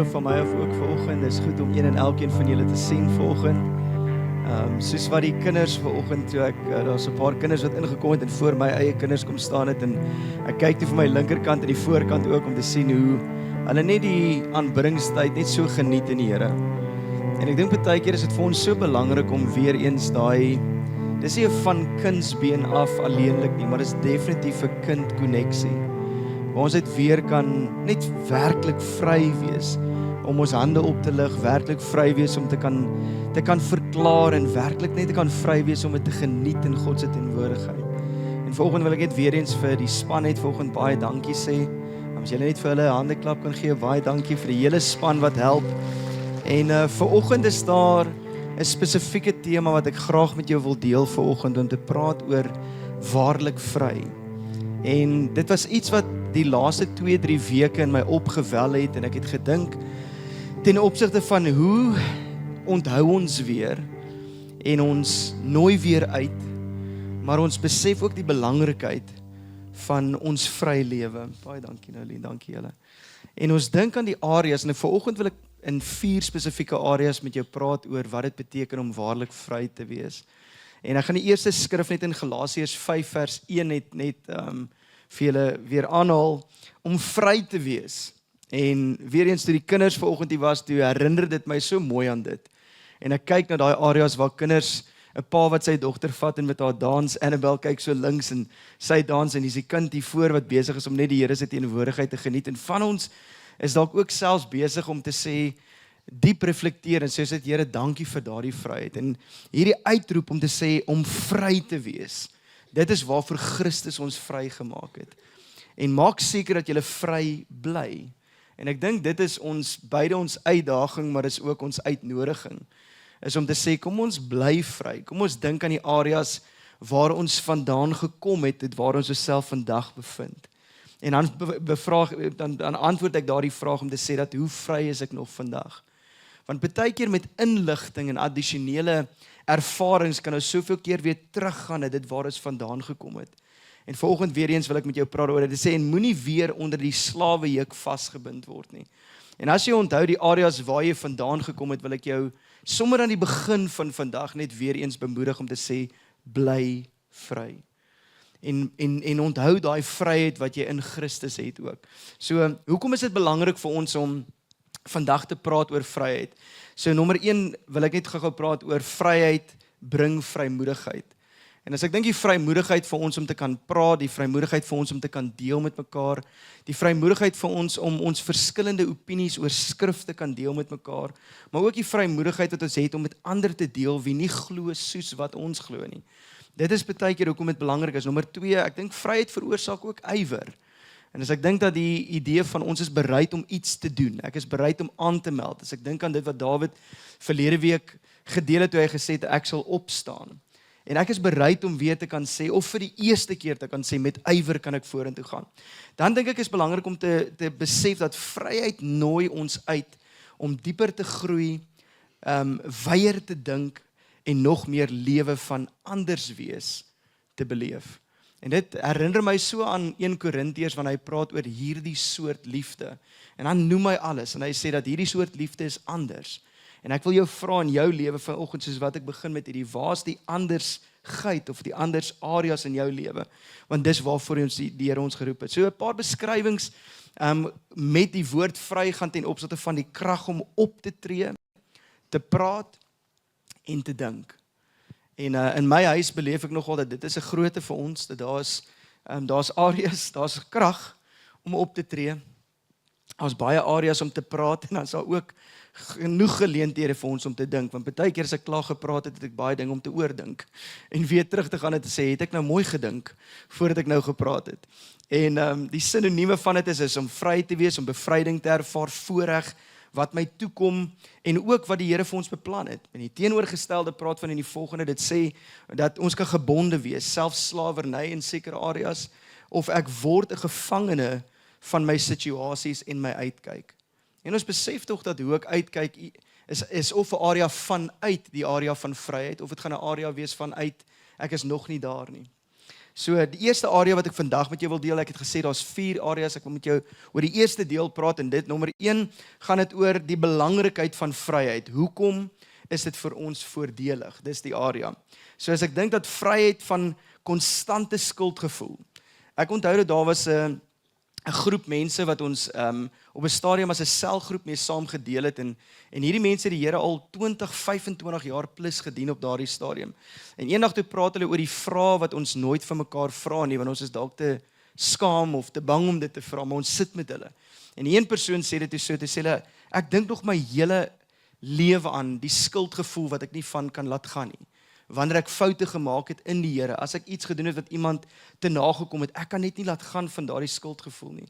môre van my af ook vanoggend. Dit is goed om een en elkeen van julle te sien vanoggend. Soos wat die kinders vanoggend toe daar's 'n paar kinders wat ingekom het en voor my eie kinders kom staan het en ek kyk toe vir my linkerkant en die voorkant ook om te sien hoe hulle net die aanbiddingstyd net so geniet in die Here. En ek dink baie keer is dit vir ons so belangrik om weer eens dis nie van kindsbeen af alleenlik nie, maar dis definitief 'n kind-konneksie. Waar ons dit weer kan net werklik vry wees, om ons hande op te lig, werklik vry wees om te kan verklaar en werklik net te kan vry wees om dit te geniet in God se teenwoordigheid. En vanoggend wil ek net weer eens vir die span net vanoggend baie dankie sê. As julle net vir hulle 'n handeklap kan gee, baie dankie vir die hele span wat help. En vanoggend is daar 'n spesifieke tema wat ek graag met jou wil deel vanoggend om te praat oor waarlik vry. En dit was iets wat die laaste 2-3 weke in my opgewel het en ek het gedink ten opsigte van hoe onthou ons weer en ons nooi weer uit, maar ons besef ook die belangrikheid van ons vry lewe. Baie dankie Nolien, dankie julle. En ons dink aan die areas en vanoggend wil ek in 4 spesifieke areas met jou praat oor wat dit beteken om waarlik vry te wees. En ek gaan die eerste skrif net in Galasiërs 5 vers 1 net vir julle weer aanhaal om vry te wees. En weer eens toe die kinders vanoggend hier was, toe herinner dit my so mooi aan dit. En ek kyk na daai areas waar kinders, 'n pa wat sy dogter vat en met haar dans, Annabel kyk so links en sy dans en dis die kind hier voor wat besig is om net die Here se teenwoordigheid te geniet. En van ons is dalk ook selfs besig om te sê, diep reflekteer en sê dit Here, dankie vir daardie vryheid. En hierdie uitroep om te sê om vry te wees. Dit is waarvoor Christus ons vrygemaak het. En maak seker dat jy vry bly. En ek dink dit is beide ons uitdaging, maar is ook ons uitnodiging. Is om te sê, kom ons bly vry. Kom ons dink aan die areas waar ons vandaan gekom het, waar ons osself vandag bevind. En dan antwoord ek daardie vraag om te sê dat hoe vry is ek nog vandag? Want baie keer met inligting en addisionele ervarings kan ons soveel keer weer teruggaan na dit waar ons vandaan gekom het. En vanoggend weer eens wil ek met jou praat oor dit sê, en moenie weer onder die slawejuk vasgebind word nie. En as jy onthou die areas waar jy vandaan gekom het, wil ek jou sommer aan die begin van vandag net weer eens bemoedig om te sê, bly vry. En onthou daai vryheid wat jy in Christus het ook. So, hoekom is dit belangrik vir ons om vandag te praat oor vryheid? So, nommer 1 wil ek net gou praat oor vryheid bring vrymoedigheid. En as ek dink die vrymoedigheid vir ons om te kan praat, die vrymoedigheid vir ons om te kan deel met mekaar, die vrymoedigheid vir ons om ons verskillende opinies oor skrif te kan deel met mekaar, maar ook die vrymoedigheid wat ons het om met ander te deel wie nie glo soos wat ons glo nie. Dit is baie keer hoekom dit belangrik is. Nommer 2, ek dink vryheid veroorsaak ook ywer. En as ek dink dat die idee van ons is bereid om iets te doen, ek is bereid om aan te meld, as ek dink aan dit wat Dawid verlede week gedeel het toe hy gesê het, ek sal opstaan. En ek is bereid om weer te kan sê, of vir die eerste keer te kan sê, met ywer kan ek vorentoe gaan. Dan dink ek is belangrik om te besef dat vryheid nooi ons uit om dieper te groei, wyer te dink en nog meer lewe van anders wees te beleef. En dit herinner my so aan 1 Korintiërs wanneer hy praat oor hierdie soort liefde. En dan noem hy alles en hy sê dat hierdie soort liefde is anders. En ek wil jou vra in jou lewe vanoggend, soos wat ek begin met hierdie, waar is die andersheid of die anders areas in jou lewe? Want dis waarvoor ons die Here ons geroep het. So 'n paar beskrywings met die woord vry gaan ten opsigte van die krag om op te tree, te praat en te dink. En in my huis beleef ek nogal dat dit is 'n grootte vir ons, dat daar's areas, daar's krag om op te tree. Daar's baie areas om te praat en dan's daar ook genoeg geleenthede vir ons om te dink, want baie keer as ek klaar gepraat het ek baie dinge om te oordink en weer terug te gaan en te sê, het ek nou mooi gedink voordat ek nou gepraat het. En die sinonieme van dit is om vry te wees, om bevryding te ervaar, voorreg wat my toekom en ook wat die Here vir ons beplan het. En die teenoorgestelde praat van in die volgende, dit sê dat ons kan gebonde wees, selfs slawerny in sekere areas, of ek word 'n gevangene van my situasies en my uitkyk. En ons besef tog dat hoe ek uitkyk is of 'n area vanuit die area van vryheid, of dit gaan 'n area wees vanuit ek is nog nie daar nie. So die eerste area wat ek vandag met jou wil deel, ek het gesê daar's 4 areas, ek wil met jou oor die eerste deel praat en dit nommer 1 gaan dit oor die belangrikheid van vryheid. Hoekom is dit vir ons voordelig? Dis die area. So as ek dink dat vryheid van konstante skuldgevoel. Ek onthou dat daar was 'n groep mense wat ons op 'n stadium as 'n selgroep mee saam gedeel het en hierdie mense het die Here al 20, 25 jaar plus gedien op daardie stadium. En eendag toe praat hulle oor die vrae wat ons nooit vir mekaar vra nie, want ons is dalk te skaam of te bang om dit te vra, maar ons sit met hulle. En een persoon sê dit so, sê hulle, ek dink nog my hele lewe aan die skuldgevoel wat ek nie van kan laat gaan nie. Wanneer ek foute gemaak het in die Here, as ek iets gedoen het wat iemand te nagekom het, ek kan net nie laat gaan van daardie skuldgevoel nie.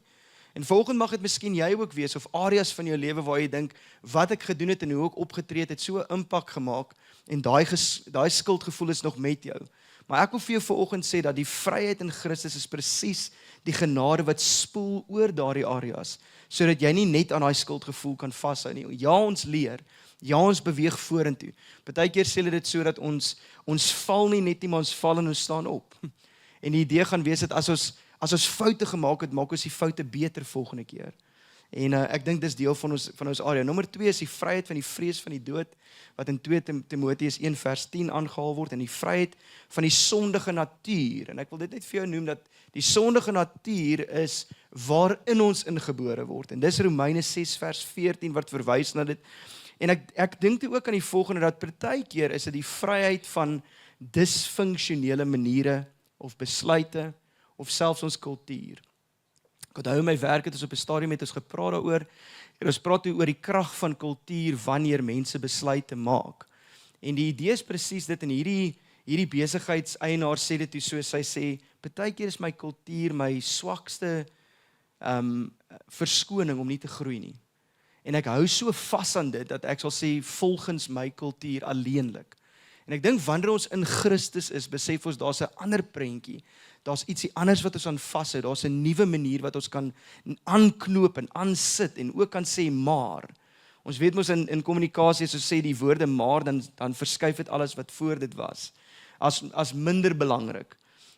En volgende mag dit miskien jy ook wees, of areas van jou lewe waar jy dink, wat ek gedoen het en hoe ek opgetree het so 'n impak gemaak, en daai skuldgevoel is nog met jou. Maar ek wil vir jou vanoggend sê dat die vryheid in Christus is presies die genade wat spoel oor daardie areas, sodat jy nie net aan daai skuldgevoel kan vashou nie. Ja, ons leer, ja, ons beweeg vorentoe. Partykeer sê hulle dit so dat ons val nie maar ons val en ons staan op. En die idee gaan wees dat as ons foute gemaak het, maak ons die foute beter volgende keer. En ek dink dis deel van ons area. Nommer 2 is die vryheid van die vrees van die dood, wat in 2 Timoteus 1 vers 10 aangehaal word, en die vryheid van die sondige natuur. En ek wil dit net vir jou noem, dat die sondige natuur is waarin ons ingebore word. En dis Romeine 6 vers 14 wat verwys na dit. En ek dink toe ook aan die volgende, dat partykeer is dit die vryheid van dysfunksionele maniere, of besluite, of selfs ons kultuur. Ek onthou my werk het ons op 'n stadium met ons gepraat daaroor, en ons praat oor die krag van kultuur wanneer mense besluite maak. En die idee is presies dit, en hierdie besigheidseienaar sê dit toe so, sy sê, partykeer is my kultuur my swakste verskoning om nie te groei nie. En ek hou so vas aan dit, dat ek sal sê, volgens my kultuur alleenlik. En ek dink, wanneer ons in Christus is, besef ons, daar's 'n ander prentjie, daar's ietsie anders wat ons aan vashou, daar's 'n nuwe manier wat ons kan aanknoop en aansit, en ook kan sê, maar. Ons weet mos in kommunikasie, as ons sê die woorde maar, dan verskuif dit alles wat voor dit was, as minder belangrik.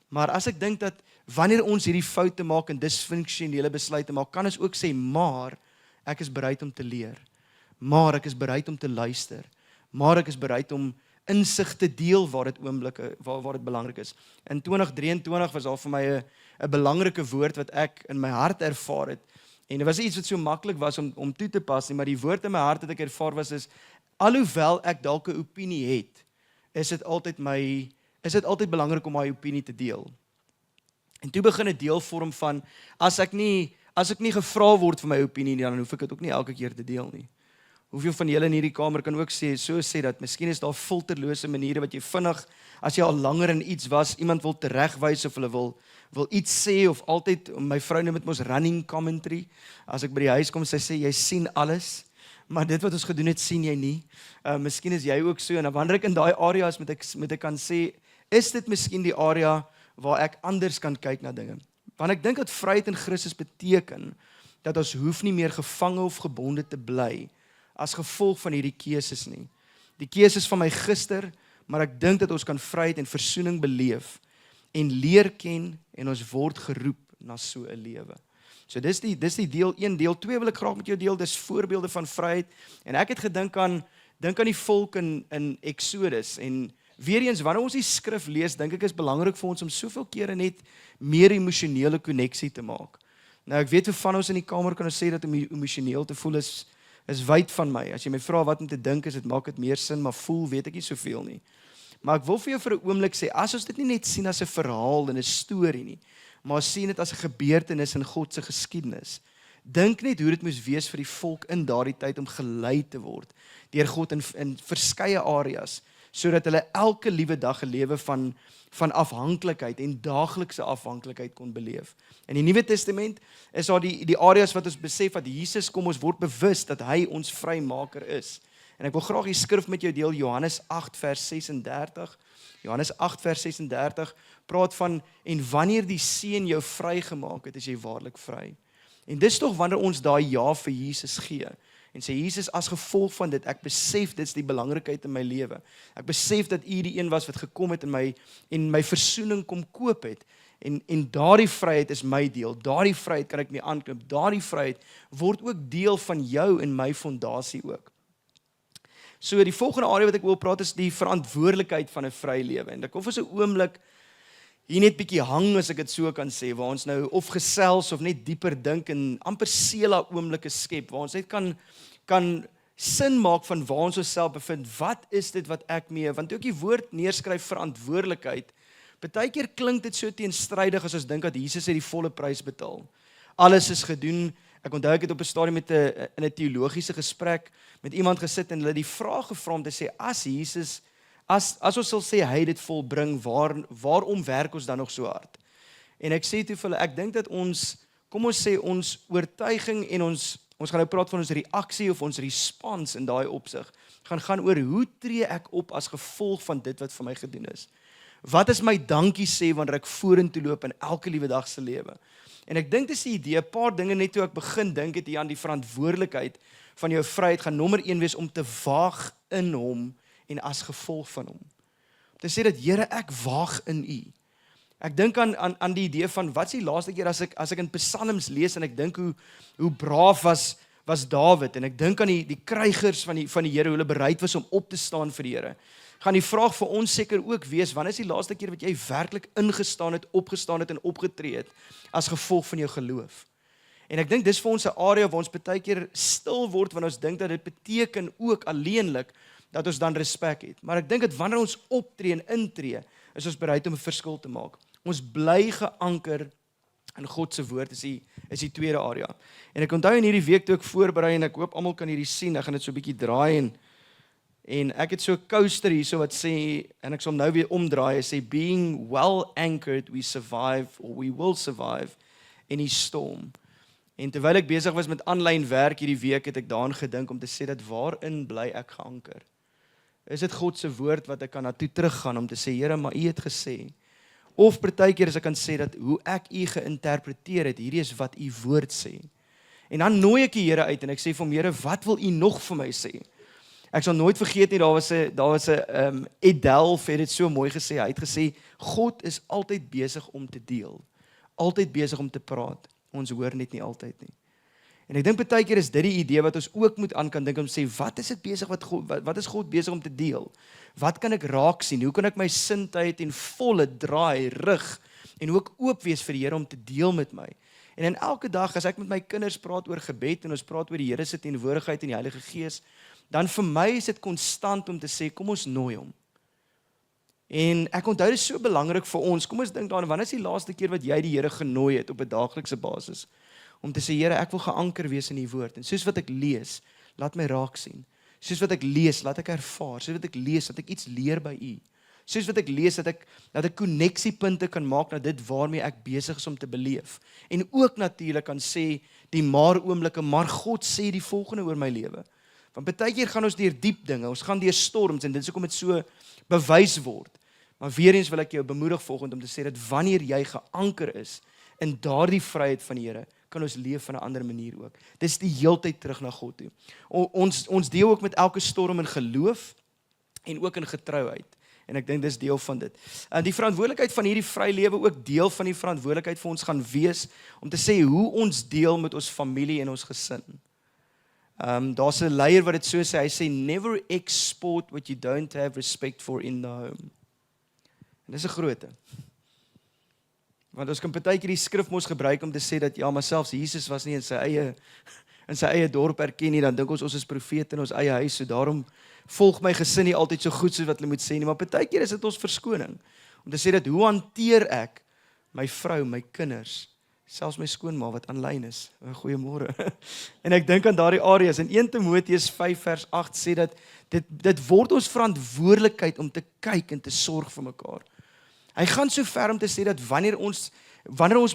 Maar as ek dink dat, wanneer ons hierdie foute maak en dysfunksionele besluite maak, kan ons ook sê, maar, ek is bereid om te leer, maar ek is bereid om te luister, maar ek is bereid om insig te deel waar dit belangrik is. In 2023 was daar vir my 'n belangrike woord wat ek in my hart ervaar het, en dit was iets wat so maklik was om toe te pas nie, maar die woord in my hart wat ek ervaar is, alhoewel ek dalk 'n opinie het, is dit altyd belangrik om my opinie te deel. En toe begin 'n deel vorm van, as ek nie gevra word vir my opinie nie, dan hoef ek dit ook nie elke keer te deel nie. Hoeveel van julle in hierdie kamer kan ook sê dat miskien is daar filterlose maniere wat jy vinnig, as jy al langer in iets was, iemand wil teregwys of hulle wil iets sê, of altyd, my vrou noem dit mos running commentary, as ek by die huis kom, sy sê, jy sien alles, maar dit wat ons gedoen het, sien jy nie. Miskien is jy ook so, en wanneer ek in daai areas moet ek kan sê, is dit miskien die area waar ek anders kan kyk na dinge. Want ek dink dat vryheid in Christus beteken, dat ons hoef nie meer gevange of gebonde te bly, as gevolg van hierdie keuses nie. Die keuses van my gister, maar ek dink dat ons kan vryheid en versoening beleef, en leer ken, en ons word geroep na so 'n lewe. So dis die deel 1, deel 2 wil ek graag met jou deel, dis voorbeelde van vryheid, en ek het gedink aan die volk in Exodus, en weer eens, wanneer ons die skrif lees, dink ek is belangrik vir ons om soveel kere net meer emosionele konneksie te maak. Nou ek weet hoe van ons in die kamer kan ons sê dat om emosioneel te voel is wyd van my. As jy my vra wat om te dink is, dit maak dit meer sin, maar voel weet ek nie soveel nie. Maar ek wil vir jou vir 'n oomblik sê, as ons dit nie net sien as 'n verhaal en 'n storie nie, maar sien dit as 'n gebeurtenis in God se geskiedenis, dink net hoe dit moes wees vir die volk in daardie tyd om gelei te word deur God in verskeie areas, sodat hulle elke liewe dag 'n lewe van afhanklikheid en daaglikse afhanklikheid kon beleef. In die Nuwe Testament is daar die areas wat ons besef dat Jesus kom, ons word bewus dat hy ons vrymaker is. En ek wil graag die skrif met jou deel, Johannes 8 vers 36. Johannes 8 vers 36 praat van, en wanneer die Seun jou vrygemaak het, is jy waarlik vry. En dis tog wanneer ons daai ja vir Jesus gee. en sê, Jesus, as gevolg van dit, ek besef dit is die belangrikheid in my lewe. Ek besef dat U die een was wat gekom het en my versoening kom koop het. En daardie vryheid is my deel. Daardie vryheid kan ek mee aanknop. Daardie vryheid word ook deel van jou en my fondasie ook. So die volgende area wat ek wil praat is die verantwoordelikheid van 'n vry lewe. En ek wil vir so 'n oomblik hier net bietjie hang, as ek dit so kan sê, waar ons nou of gesels of net dieper dink en amper sela oomblikke skep, waar ons net kan sin maak van waar ons osself bevind. Wat is dit wat ek mee, want toe ek die woord neerskryf verantwoordelikheid, partykeer klink dit so teenstrydig as ons dink dat Jesus het die volle prys betaal. Alles is gedoen. Ek onthou ek het op 'n stadium in 'n teologiese gesprek met iemand gesit en hulle die vraag gevra om te sê, as Jesus, as ons sal sê hy het dit volbring, waarom werk ons dan nog so hard? En ek sê toe vir hulle, ek dink dat kom ons sê ons oortuiging en ons gaan nou praat van ons reaksie of ons respons in daai opsig, gaan oor hoe tree ek op as gevolg van dit wat vir my gedoen is. Wat is my dankie sê wanneer ek vorentoe loop in elke liewe dag se lewe? En ek dink dis die idee, 'n paar dinge net toe ek begin dink het hier aan die verantwoordelikheid van jou vryheid, gaan nommer 1 wees om te waag in hom en as gevolg van hom. Om te sê dat Here, ek waag in U. Ek dink aan die idee van, wat is die laaste keer as ek in Psalms lees en ek dink hoe braaf was Dawid, en ek dink aan die krygers van die Here, hoe hulle bereid was om op te staan vir die Here. Gaan die vraag vir ons seker ook wees, wanneer is die laaste keer wat jy werklik ingestaan het, opgestaan het en opgetree het as gevolg van jou geloof? En ek dink dis vir ons 'n area waar ons baie keer stil word wanneer ons dink dat dit beteken ook alleenlik dat ons dan respek het. Maar ek dink dat wanneer ons optree en intree, is ons bereid om 'n verskil te maak. Ons bly geanker in God se woord is die tweede area. En ek onthou in hierdie week toe ek voorberei en ek hoop almal kan hierdie sien, ek gaan dit so 'n bietjie draai en ek het so 'n coaster hierso wat sê, en ek sal nou weer omdraai, sê being well anchored we survive, or we will survive any storm. En terwyl ek besig was met aanlyn werk hierdie week, het ek daaraan gedink om te sê dat waarin bly ek geanker? Is dit God se woord wat ek kan na toe teruggaan om te sê, Here, maar U het gesê. Of partykeer as ek kan sê dat hoe ek U geïnterpreteer het, hierdie is wat U woord sê. En dan nooi ek die Here uit en ek sê vir hom, Here, wat wil U nog vir my sê? Ek sal nooit vergeet nie, daar was 'n Edelf het dit so mooi gesê. Hy het gesê, God is altyd besig om te deel. Altyd besig om te praat. Ons hoor net nie altyd nie. En ek dink baie keer is dit die idee wat ons ook moet aan kan dink om sê, wat is dit besig wat is God besig om te deel? Wat kan ek raak sien? Hoe kan ek my sintuie ten volle draai, rig en ook oop wees vir die Here om te deel met my? En in elke dag as ek met my kinders praat oor gebed en ons praat oor die Here se teenwoordigheid en die Heilige Gees, dan vir my is dit konstant om te sê, kom ons nooi hom. En ek onthou dit is so belangrik vir ons, kom ons dink daaraan, wanneer is die laaste keer wat jy die Here genooi het op 'n daaglikse basis, om te sê, Here, ek wil geanker wees in U woord, en soos wat ek lees, laat my raak sien, soos wat ek lees, laat ek ervaar, soos wat ek lees, dat ek iets leer by U, soos wat ek lees, dat ek koneksiepunte kan maak na dit waarmee ek besig is om te beleef, en ook natuurlik kan sê, die maar oomblikke, maar God sê die volgende oor my lewe. Want baie keer gaan ons deur diep dinge, ons gaan deur storms en dit is hoekom dit so bewys word. Maar weer eens wil ek jou bemoedig volgende om te sê dat wanneer jy geanker is in daardie vryheid van die Here, kan ons leef van 'n ander manier ook. Dis die heeltyd terug na God toe. Ons deel ook met elke storm in geloof en ook in getrouheid. En ek dink dis deel van dit. En die verantwoordelikheid van hierdie vry lewe ook deel van die verantwoordelikheid vir ons gaan wees om te sê hoe ons deel met ons familie en ons gesin. Daar's 'n leier wat dit so sê, hy sê, never export what you don't have respect for in the home. En dis 'n groote. Want ons kan partykeer die skrif mos gebruik om te sê dat, ja, maar selfs Jesus was nie in sy eie dorp erken nie, dan dink ons is profete in ons eie huis, so daarom volg my gesin nie altyd so goed soos wat hulle moet sê nie, maar partykeer is dit ons verskoning, om te sê dat hoe hanteer ek my vrou, my kinders, selfs my skoonma wat aanlyn is. Goeiemôre. En ek dink aan daardie areas. In 1 Timoteus 5 vers 8 sê dat dit word ons verantwoordelikheid om te kyk en te sorg vir mekaar. Hy gaan so ver om te sê dat wanneer ons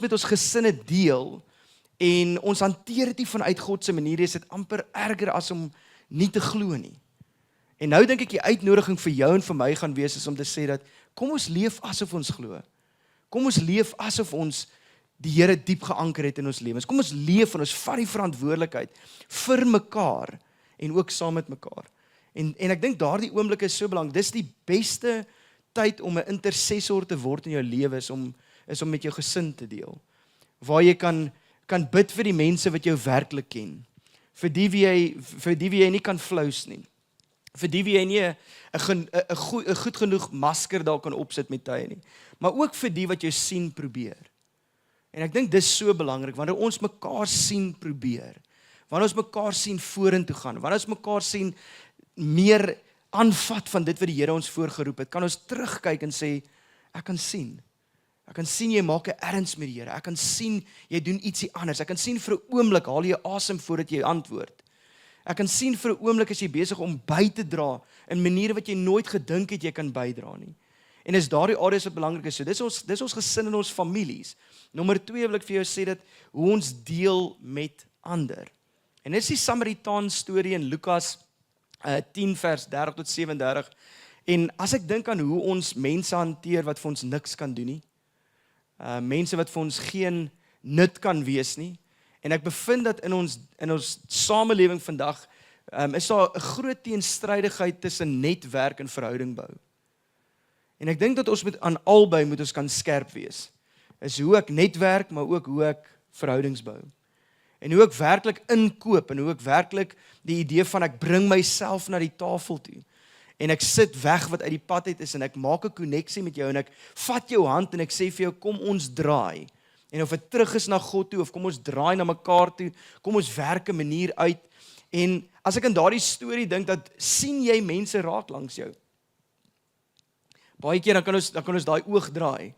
met ons gesinne deel en ons hanteer dit nie vanuit God se manier, is dit amper erger as om nie te glo nie. En nou dink ek die uitnodiging vir jou en vir my gaan wees is om te sê dat kom ons leef asof ons glo. Kom ons leef asof ons die Here diep geanker het in ons lewens. Kom ons leef en ons vat die verantwoordelikheid vir mekaar en ook saam met mekaar. En ek dink daardie oomblik is so belangrik. Dis die beste tyd om 'n intercessor te word in jou lewe is om met jou gesin te deel. Waar jy kan bid vir die mense wat jou werklik ken. Vir die wie jy nie kan flous nie. Vir die wie jy nie 'n goed genoeg masker daar kan opsit met tye nie. Maar ook vir die wat jou sien probeer. En ek dink dis so belangrik, wanneer ons mekaar sien probeer, wanneer ons mekaar sien vorentoe gaan, wanneer ons mekaar sien meer aanvat van dit wat die Here ons voorgeroep het, kan ons terugkyk en sê, ek kan sien jy maak 'n erns met die Here, ek kan sien jy doen ietsie anders, ek kan sien vir 'n oomblik haal jy asem voordat jy antwoord. Ek kan sien vir 'n oomblik as jy besig om by te dra in maniere wat jy nooit gedink het jy kan bydra nie. En is daardie areas wat belangrik is. So dis ons gesin en ons families. Nommer 2 wil ek vir jou sê dat hoe ons deel met ander. En dis die Samaritaan storie in Lukas 10 vers 30 tot 37. En as ek dink aan hoe ons mense hanteer wat vir ons niks kan doen nie, mense wat vir ons geen nut kan wees nie, en ek bevind dat in ons samelewing vandag is daar 'n groot teenstrydigheid tussen netwerk en verhouding bou. En ek dink dat ons aan albei moet ons kan skerp wees. Is hoe ek netwerk, maar ook hoe ek verhoudings bou. En hoe ek werklik inkoop en hoe ek werklik die idee van ek bring myself na die tafel toe. En ek sit weg wat uit die pad uit is en ek maak 'n koneksie met jou en ek vat jou hand en ek sê vir jou kom ons draai. En of dit terug is na God toe of kom ons draai na mekaar toe, kom ons werk 'n manier uit. En as ek in daardie storie dink dat sien jy mense raak langs jou. Baie keer dan kan ons daai oog draai.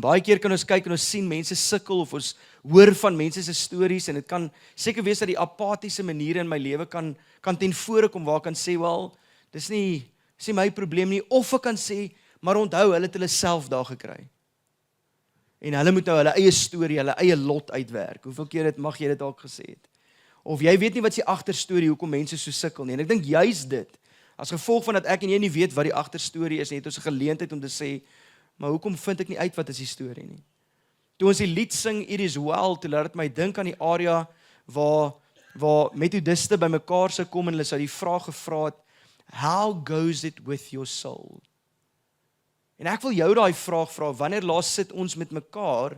Baie keer kan ons kyk en ons sien mense sukkel of ons hoor van mense se stories en dit kan seker wees dat die apatiese maniere in my lewe kan ten vore kom waar ek kan sê wel, dis nie my probleem nie, of ek kan sê, maar onthou hulle het hulle self daar gekry. En hulle moet nou hulle eie storie, hulle eie lot uitwerk. Hoeveel keer mag jy dit dalk gesê het? Of jy weet nie wat is die agterstorie hoekom mense so sukkel nie. En ek dink juist dit, as gevolg van dat ek en jy nie weet wat die agterstorie is, het ons 'n geleentheid om te sê, maar hoekom vind ek nie uit wat is die storie nie? Toe ons die lied sing, It is well, toe laat dit my dink aan die area waar methodiste by mekaar sou kom en hulle sou die vraag gevra het, how goes it with your soul? En ek wil jou daai vraag vra, wanneer laas sit ons met mekaar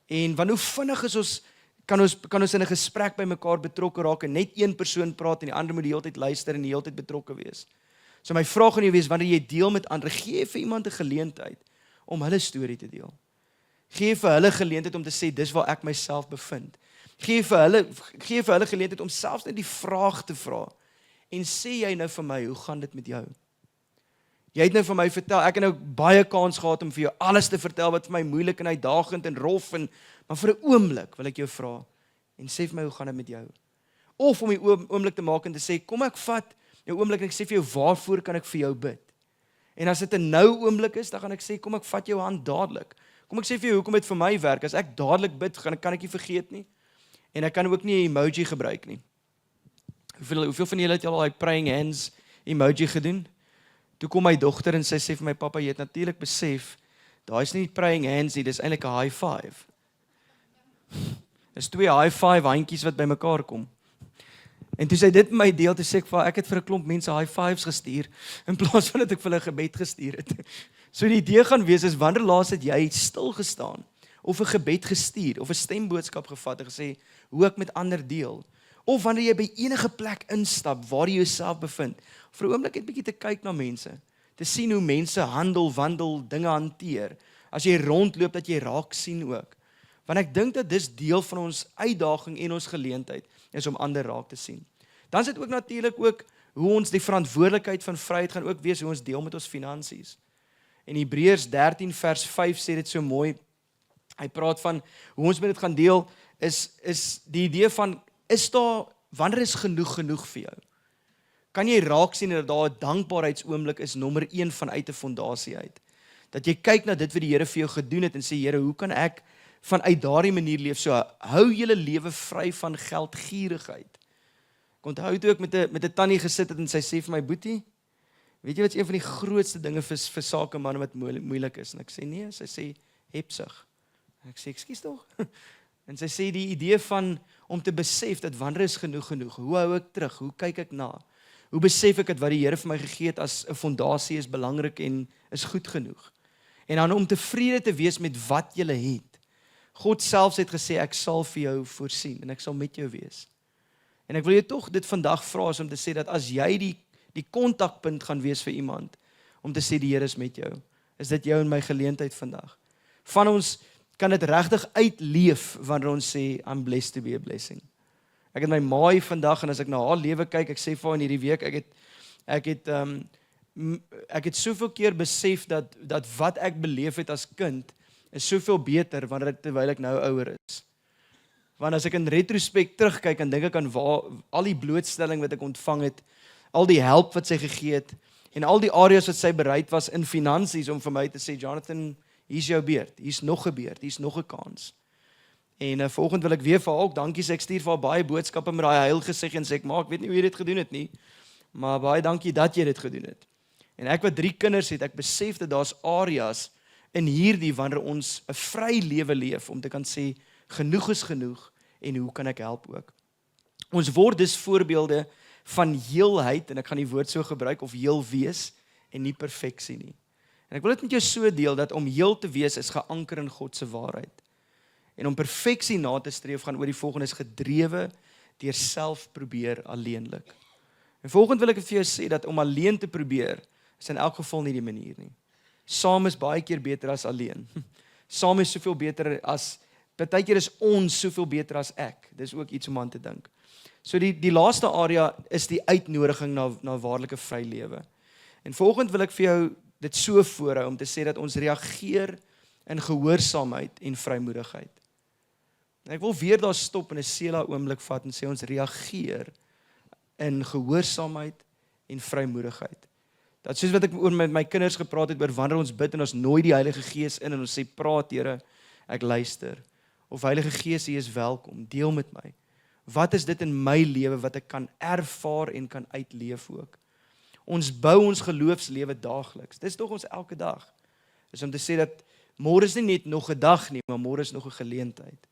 en wanneer hoe vinnig is ons kan ons in 'n gesprek by mekaar betrokke raak en net een persoon praat en die ander moet die hele tyd luister en die hele tyd betrokke wees. So my vraag aan jou wees, wanneer jy deel met ander, gee vir iemand 'n geleentheid om hulle storie te deel. Gee vir hulle geleentheid om te sê dis waar ek myself bevind. Gee vir hulle geleentheid om selfs net die vraag te vra. En sê jy nou vir my, hoe gaan dit met jou? Jy het nou vir my vertel, ek het nou baie kans gehad om vir jou alles te vertel wat vir my moeilik en uitdagend en rof maar vir 'n oomblik wil ek jou vra en sê vir my, hoe gaan dit met jou? Of om die oomblik te maak en te sê, kom ek vat jou oomblik en ek sê vir jou, waarvoor kan ek vir jou bid? En as dit 'n nou oomblik is, dan gaan ek sê, kom ek vat jou hand dadelik. Kom ek sê vir jou, hoekom dit vir my werk, as ek dadelik bid, kan ek nie vergeet nie. En ek kan ook nie 'n emoji gebruik nie. Hoeveel van julle het al daai praying hands emoji gedoen? Toe kom my dogter en sy sê vir my, pappa, jy het natuurlik besef, daai is nie praying hands nie, dis eintlik 'n high five. Dis 2 high five handjies wat by mekaar kom. En toe sy dit met my deel, toe sê ek het vir 'n klomp mense high fives gestuur, in plaas van dat ek vir hulle gebed gestuur het. So die idee gaan wees is, wanneer laas het jy stil gestaan, of 'n gebed gestuur, of 'n stemboodskap gevat en gesê, hoe ek met ander deel, of wanneer jy by enige plek instap, waar jy jouself bevind, vir 'n oomblik net bietjie te kyk na mense, te sien hoe mense handel, wandel, dinge hanteer, as jy rondloop, dat jy raak sien ook. Want ek dink dat dis deel van ons uitdaging en ons geleentheid, is om ander raak te sien. Dan is dit ook natuurlik ook, hoe ons die verantwoordelikheid van vryheid gaan ook wees, hoe ons deel met ons finansies. En Hebreërs 13 vers 5 sê dit so mooi, hy praat van, hoe ons met dit gaan deel, is die idee van, wanneer is genoeg vir jou? Kan jy raak sien dat daar 'n dankbaarheidsoomblik is, nommer 1 vanuit 'n fondasie uit? Dat jy kyk na dit wat die Here vir jou gedoen het en sê, Here, hoe kan ek vanuit daardie manier leef? So, hou julle lewe vry van geldgierigheid. Ek onthou toe ek met 'n tannie gesit het en sy sê vir my, Boetie, weet jy wat is een van die grootste dinge vir sakemanne wat moeilik is? En ek sê, nee, sy sê, hebsug. En ek sê, ekskuus tog? En sy sê, die idee van, om te besef dat wanneer is genoeg genoeg? Hoe hou ek terug? Hoe kyk ek na? Hoe besef ek dat wat die Here vir my gegee het as 'n fondasie is belangrik en is goed genoeg? En dan om tevrede te wees met wat jy het. God self het gesê, ek sal vir jou voorsien en ek sal met jou wees. En ek wil jou tog dit vandag vra om te sê dat as jy die kontakpunt gaan wees vir iemand, om te sê die Here is met jou, is dit jou en my geleentheid vandag. Van ons kan dit regtig uitleef wanneer ons sê, I'm blessed to be a blessing. Ek het my maai vandag, en as ek na haar lewe kyk, ek sê vir haar in hierdie week, ek het soveel keer besef dat wat ek beleef het as kind, is soveel beter terwyl ek nou ouer is. Want as ek in retrospect terugkyk, en dink ek aan al die blootstelling wat ek ontvang het, al die help wat sy gegee het, en al die areas wat sy bereid was in finansies, om vir my te sê, Jonathan, hier's jou beurt, hier's nog 'n beurt, hier's nog 'n kans. En vanoggend wil ek weer vir haar ook dankie sê, ek stuur vir haar baie boodskappe met daai heilige gesig, en sê ek, ek weet nie hoe jy dit gedoen het nie, maar baie dankie dat jy dit gedoen het. En ek wat 3 kinders het, ek besef dat daar's areas in hierdie, wanneer ons 'n vry lewe leef, om te kan sê, genoeg is genoeg, en hoe kan ek help ook? Ons word dus voorbeelde van heelheid, en ek gaan die woord so gebruik, of heel wees, en nie perfeksie nie. En ek wil dit met jou so deel, dat om heel te wees, is geanker in God se waarheid. En om perfeksie na te streef, gaan oor die volgende, is gedrewe, deur self probeer alleenlik. En volgende wil ek vir jou sê, dat om alleen te probeer, is in elk geval nie die manier nie. Saam is baie keer beter as alleen. Saam is soveel beter as, partykeer is ons soveel beter as ek. Dis ook iets om aan te dink. So die laaste area is die uitnodiging na waarlike vry lewe. En volgende wil ek vir jou dit so voorhou, om te sê dat ons reageer in gehoorsaamheid en vrymoedigheid. En ek wil weer daar stop en 'n Selah oomblik vat, en sê ons reageer in gehoorsaamheid en vrymoedigheid. Dat soos wat ek oor met my kinders gepraat het, oor wanneer ons bid en ons nooi die Heilige Gees in, en ons sê, praat Here, ek luister. Of Heilige Gees, U is welkom, deel met my. Wat is dit in my lewe wat ek kan ervaar en kan uitleef ook? Ons bou ons geloofslewe daagliks. Dis tog ons elke dag. Is om te sê dat môre is nie net nog 'n dag nie, maar môre is nog 'n geleentheid.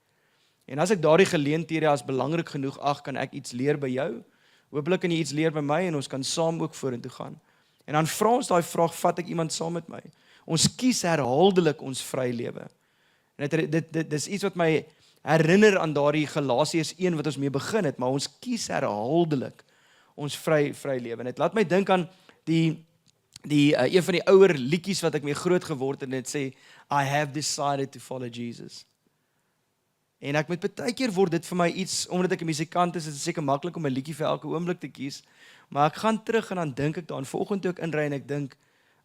En as ek daardie geleenthede as belangrik genoeg ag, kan ek iets leer by jou. Hooplik kan jy iets leer by my, en ons kan saam ook vorentoe gaan. En dan vra ons daai vraag, vat ek iemand saam met my? Ons kies herhaaldelik ons vry lewe. En dit is iets wat my herinner aan daardie Galasiërs 1 wat ons mee begin het, maar ons kies herhaaldelik ons vry lewe. En dit laat my dink aan een van die ouer liedjies wat ek mee groot geword het, en dit sê, I have decided to follow Jesus. En ek met baie keer word dit vir my iets, omdat ek 'n musikant is dit seker maklik om 'n liedjie vir elke oomblik te kies, maar ek gaan terug en dan dink ek daaraan, volgende toe ek inry en ek dink,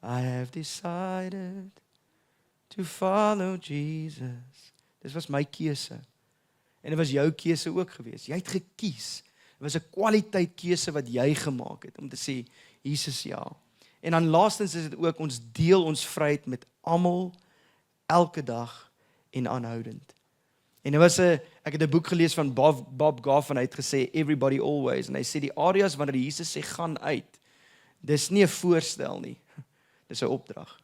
I have decided to follow Jesus. Dit was my keuse. En dit was jou keuse ook gewees. Jy het gekies. Dit was 'n kwaliteit keuse wat jy gemaak het, om te sê, Jesus ja. En dan laastens is dit ook, ons deel ons vryheid met almal, elke dag en aanhoudend. En ek het 'n boek gelees van Bob Goff, en hy het gesê, everybody always, en hy sê, die areas wanneer Jesus sê, gaan uit, dis nie 'n voorstel nie, dis 'n opdrag.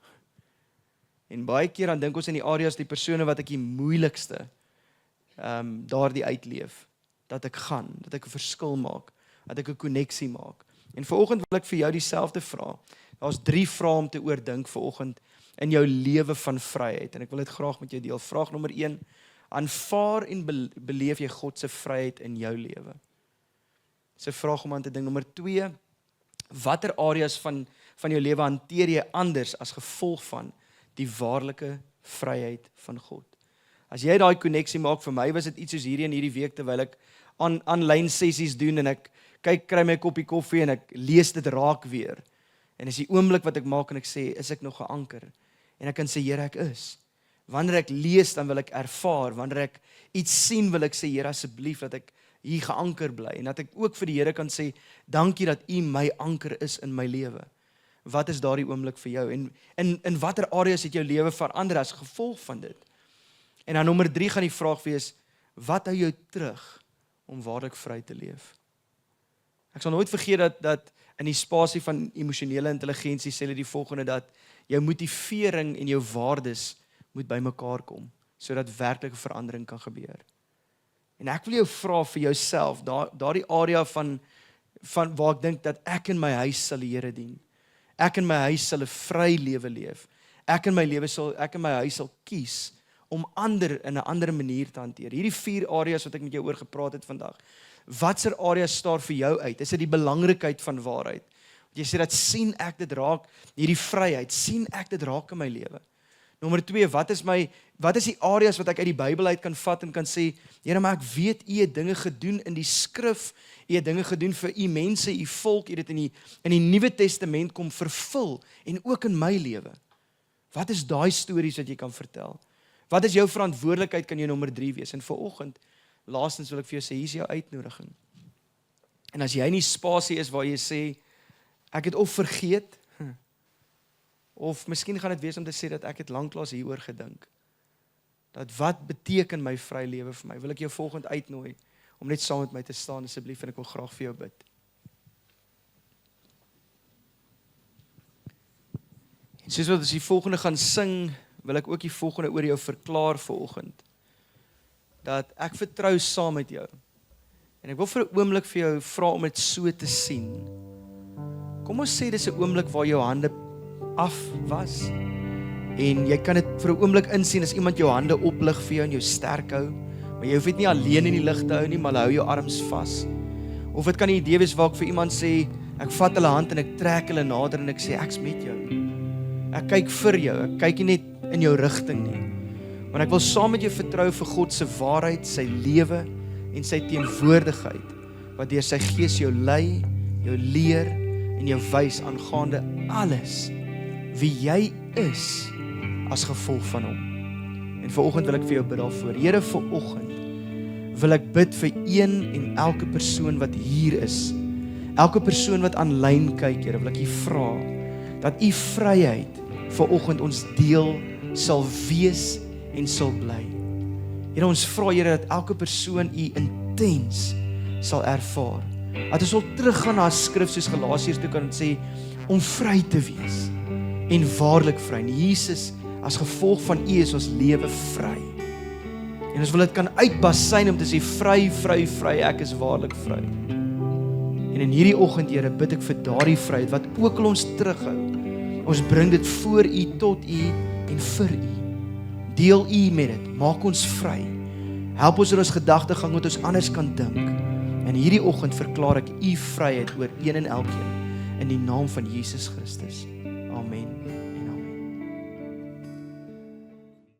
En baie keer dan dink ons in die areas, die persone wat ek die moeilikste daardie uitleef, dat ek gaan, dat ek 'n verskil maak, dat ek 'n koneksie maak. En vanoggend wil ek vir jou dieselfde vra. Daar's 3 vrae om te oordink vanoggend in jou lewe van vryheid, en ek wil dit graag met jou deel. Vraag nommer 1, aanvaar en beleef jy God se vryheid in jou lewe? Dis 'n vraag om aan te dink. Nommer 2, watter areas van jou lewe hanteer jy anders as gevolg van die waarlike vryheid van God? As jy daai koneksie maak, vir my was dit iets soos hierdie in hierdie week, terwyl ek aanlyn sessies doen, en ek kry my 'n koppie koffie, en ek lees dit raak weer. En dis die oomblik wat ek maak, en ek sê, is ek nog geanker? En ek kan sê, Here, ek is. Wanneer ek lees, dan wil ek ervaar. Wanneer ek iets sien, wil ek sê, Here, asseblief, dat ek hier geanker bly. En dat ek ook vir die Here kan sê, dankie dat U my anker is in my lewe. Wat is daardie oomblik vir jou? En in watter areas het jou lewe verander as gevolg van dit? En dan nommer 3 gaan die vraag wees, wat hou jou terug om waarlik vry te leef? Ek sal nooit vergeet dat in die spasie van emosionele intelligensie sê hulle die volgende, dat jou motivering en jou waardes moet bymekaar kom, sodat werklike verandering kan gebeur. En ek wil jou vra vir jouself, daardie area van waar ek dink dat ek in my huis sal die Here dien. Ek in my huis sal 'n vry lewe leef. Ek in my huis sal kies om ander in 'n ander manier te hanteer. Hierdie 4 areas wat ek met jou oor gepraat het vandag. Watser areas staar vir jou uit? Is dit die belangrikheid van waarheid? Jy sê dat sien ek dit raak, hierdie vryheid, sien ek dit raak in my lewe? Nommer 2, wat is die areas wat ek uit die Bybel uit kan vat en kan sê, Here, maar ek weet u het dinge gedoen in die skrif, u het dinge gedoen vir u mense, u volk, u het dit in die Nuwe Testament kom vervul en ook in my lewe. Wat is daai stories wat jy kan vertel? Wat is jou verantwoordelikheid kan jou nommer 3 wees? En vanoggend, laastens wil ek vir jou sê, hier is jou uitnodiging. En as jy in die spasie is waar jy sê, ek het of vergeet, of miskien gaan dit wees om te sê dat ek het lanklaas hieroor gedink. Dat wat beteken my vry lewe vir my? Wil ek jou volgende uitnooi om net saam met my te staan asseblief en ek wil graag vir jou bid. En soos wat ons die volgende gaan sing, wil ek ook die volgende oor jou verklaar vanoggend. Dat ek vertrou saam met jou. En ek wil vir 'n oomblik vir jou vra om dit so te sien. Kom ons sê dis 'n oomblik waar jou hande af was en jy kan dit vir 'n oomblik insien as iemand jou hande oplig vir jou en jou sterk hou, maar jy hoef dit nie alleen in die lig te hou nie, maar hou jou arms vas. Of dit kan 'n idee wees waar ek vir iemand sê, ek vat hulle hand en ek trek hulle nader en ek sê, ek's met jou. Ek kyk vir jou, ek kyk nie net in jou rigting nie. Want ek wil saam met jou vertrou vir God se waarheid, sy lewe en sy teenwoordigheid, wat deur sy Gees jou lei, jou leer en jou wys aangaande alles wie jy is as gevolg van hom. En vanoggend wil ek vir jou bid daarvoor. Here, vanoggend wil ek bid vir een en elke persoon wat hier is. Elke persoon wat aanlyn kyk, Here, wil ek U vra dat U vryheid vanoggend ons deel sal wees en sal bly. Here, ons vra, Here, dat elke persoon U intens sal ervaar. Dat ons sal teruggaan na 'n skrif soos Galasiërs toe kan sê, om vry te wees. En waarlik vry. En Jesus, as gevolg van U is ons lewe vry. En ons wil dit kan uitbasyn om te sê, vry, vry, vry, ek is waarlik vry. En in hierdie oggend, Here, bid ek vir daardie vryheid, wat ook al ons terughou. Ons bring dit voor U, tot U en vir U. Deel U met dit, maak ons vry. Help ons in ons gedagtegang wat ons anders kan dink. En hierdie oggend verklaar ek U vryheid oor een en elkeen in die naam van Jesus Christus. Amen.